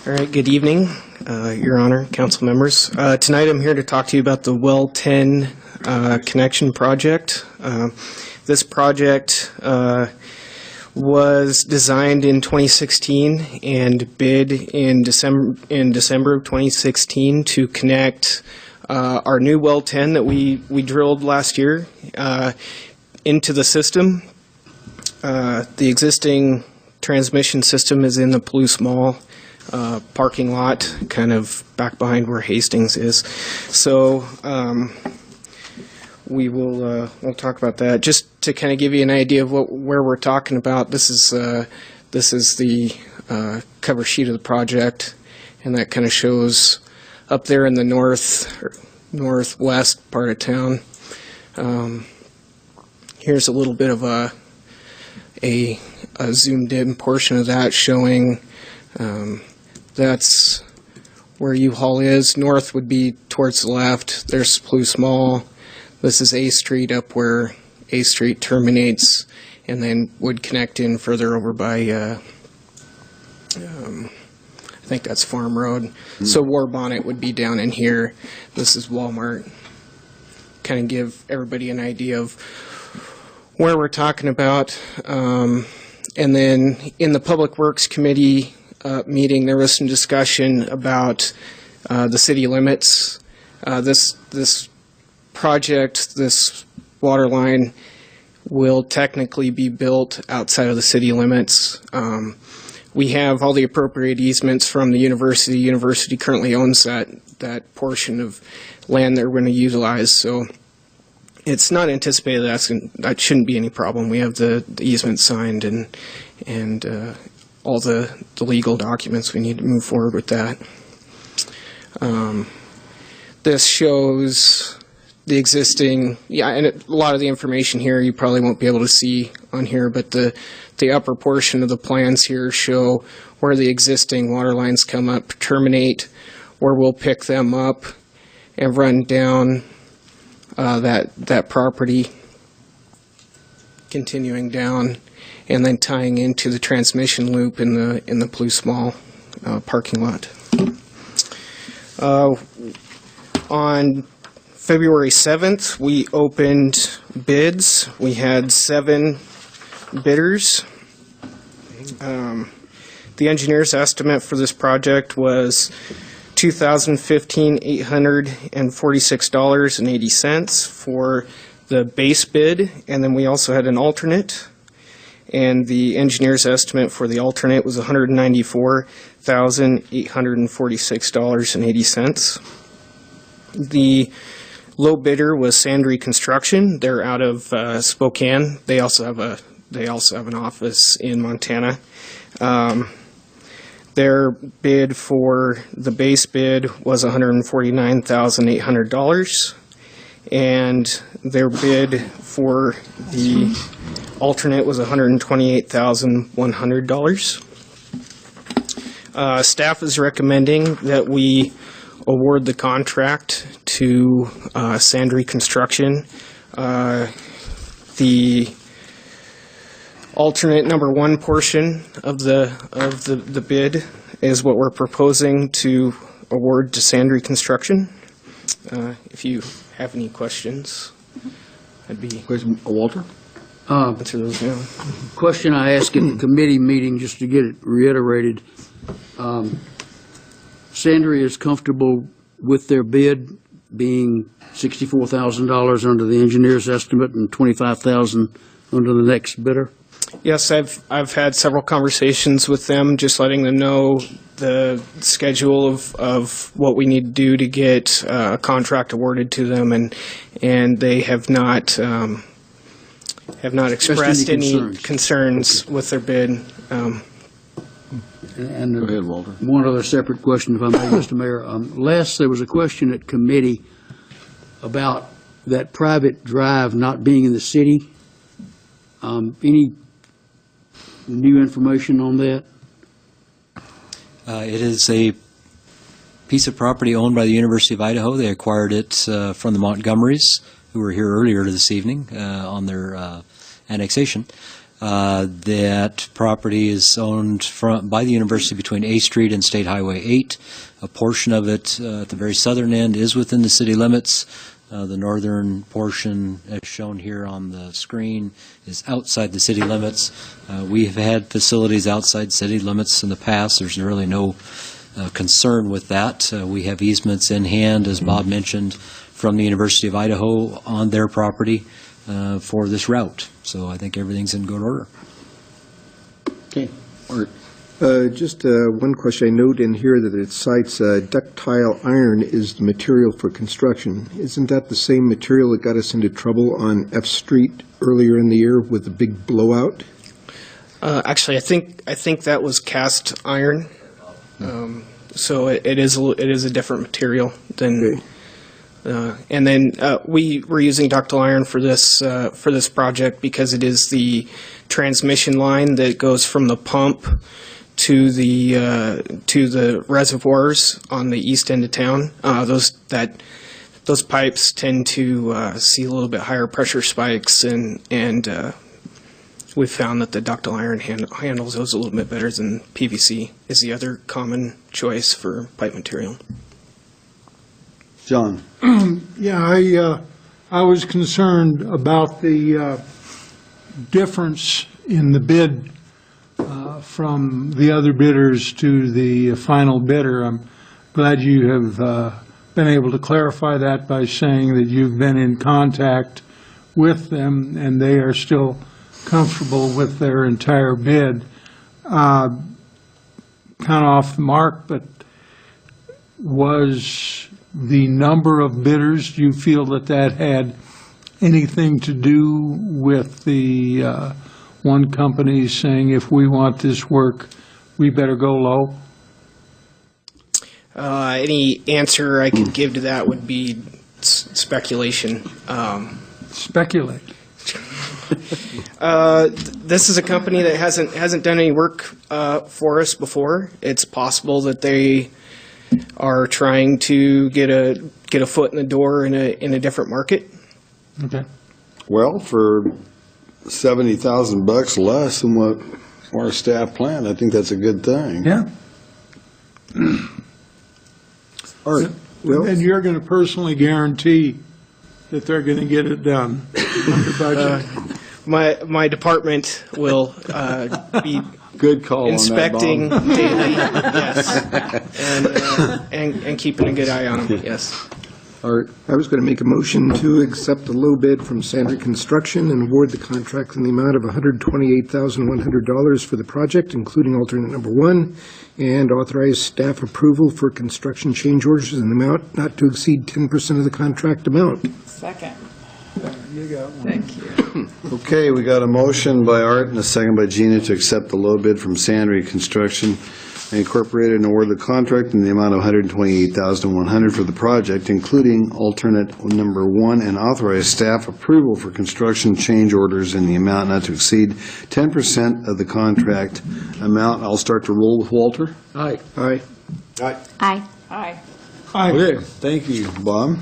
All right, good evening, Your Honor, council members. Tonight I'm here to talk to you about the Well 10 connection project. This project was designed in 2016 and bid in December of 2016 to connect our new Well 10 that we drilled last year into the system. The existing transmission system is in the Palouse Mall parking lot, kind of back behind where Hastings is. So we'll talk about that. Just to kind of give you an idea of where we're talking about. This is the cover sheet of the project, and that kind of shows up there in the northwest part of town. Here's a little bit of a zoomed in portion of that showing. That's where U-Haul is. North would be towards the left. There's Palouse Mall. This is A Street up where A Street terminates, and then would connect in further over by, I think that's Farm Road. Mm-hmm. So War Bonnet would be down in here. This is Walmart. Kind of give everybody an idea of where we're talking about. And then in the Public Works Committee meeting, there was some discussion about the city limits. This project, this water line, will technically be built outside of the city limits. We have all the appropriate easements from the university. The university currently owns that portion of land they're going to utilize, so it's not anticipated that shouldn't be any problem. We have the easement signed and all the legal documents we need to move forward with that. This shows the existing, and a lot of the information here you probably won't be able to see on here, but the upper portion of the plans here show where the existing water lines come up, terminate, where we'll pick them up and run down that property, continuing down, and then tying into the transmission loop in the Palouse Mall parking lot. On February 7th, we opened bids. We had 7 bidders. The engineer's estimate for this project was $846.80 for the base bid, and then we also had an alternate. And the engineer's estimate for the alternate was $194,846.80. The low bidder was Sandry Construction. They're out of Spokane. They also have an office in Montana. Their bid for the base bid was $149,800, and their bid for the alternate was $128,100. Staff is recommending that we award the contract to Sandry Construction. The alternate number 1 portion of the bid is what we're proposing to award to Sandry Construction. If you have any questions, I'd be Walter? Answer those now. Question I asked at the committee meeting, just to get it reiterated. Sandry is comfortable with their bid being $64,000 under the engineer's estimate and $25,000 under the next bidder? Yes, I've had several conversations with them, just letting them know the schedule of what we need to do to get a contract awarded to them, and they have not expressed any concerns with their bid. And Go ahead, Walter. One other separate question, if I may, Mr. Mayor. Last, there was a question at committee about that private drive not being in the city. Any new information on that? It is a piece of property owned by the University of Idaho. They acquired it from the Montgomerys, who were here earlier this evening on their annexation. That property is owned by the university between A Street and State Highway 8. A portion of it at the very southern end is within the city limits. The northern portion, as shown here on the screen, is outside the city limits. We have had facilities outside city limits in the past. There's really no concern with that. We have easements in hand, as Bob mentioned, from the University of Idaho on their property for this route. So I think everything's in good order. Okay. Art. Just one question. I note in here that it cites ductile iron is the material for construction. Isn't that the same material that got us into trouble on F Street earlier in the year with the big blowout? Actually, I think that was cast iron. So it is a different material than. Okay. And then we were using ductile iron for this project because it is the transmission line that goes from the pump to the reservoirs on the east end of town. Those pipes tend to see a little bit higher pressure spikes, and we've found that the ductile iron handles those a little bit better than PVC is the other common choice for pipe material. John? Yeah, I was concerned about the difference in the bid from the other bidders to the final bidder. I'm glad you have been able to clarify that by saying that you've been in contact with them and they are still comfortable with their entire bid. Kind of off the mark, but was the number of bidders, do you feel that that had anything to do with the one company saying, if we want this work, we better go low? Any answer I could give to that would be speculation. Speculate. This is a company that hasn't done any work for us before. It's possible that they are trying to get a foot in the door in a different market. Okay. Well, for $70,000 less than what our staff planned, I think that's a good thing. Yeah. Art? Well, And you're going to personally guarantee that they're going to get it done under budget? My department will be Good call inspecting on that, daily, yes, and keeping a good eye on them, yes. Art? I was going to make a motion to accept the low bid from Sandry Construction and award the contract in the amount of $128,100 for the project, including alternate number 1, and authorize staff approval for construction change orders in the amount not to exceed 10% of the contract amount. Second. You got one. Thank you. Okay, we got a motion by Art and a second by Gina to accept the low bid from Sandry Construction Incorporated and award the contract in the amount of $128,100 for the project, including alternate number 1, and authorize staff approval for construction change orders in the amount not to exceed 10% of the contract amount. I'll start to roll with Walter. Aye. Aye. Aye. Aye. Aye. Okay, thank you, Bob.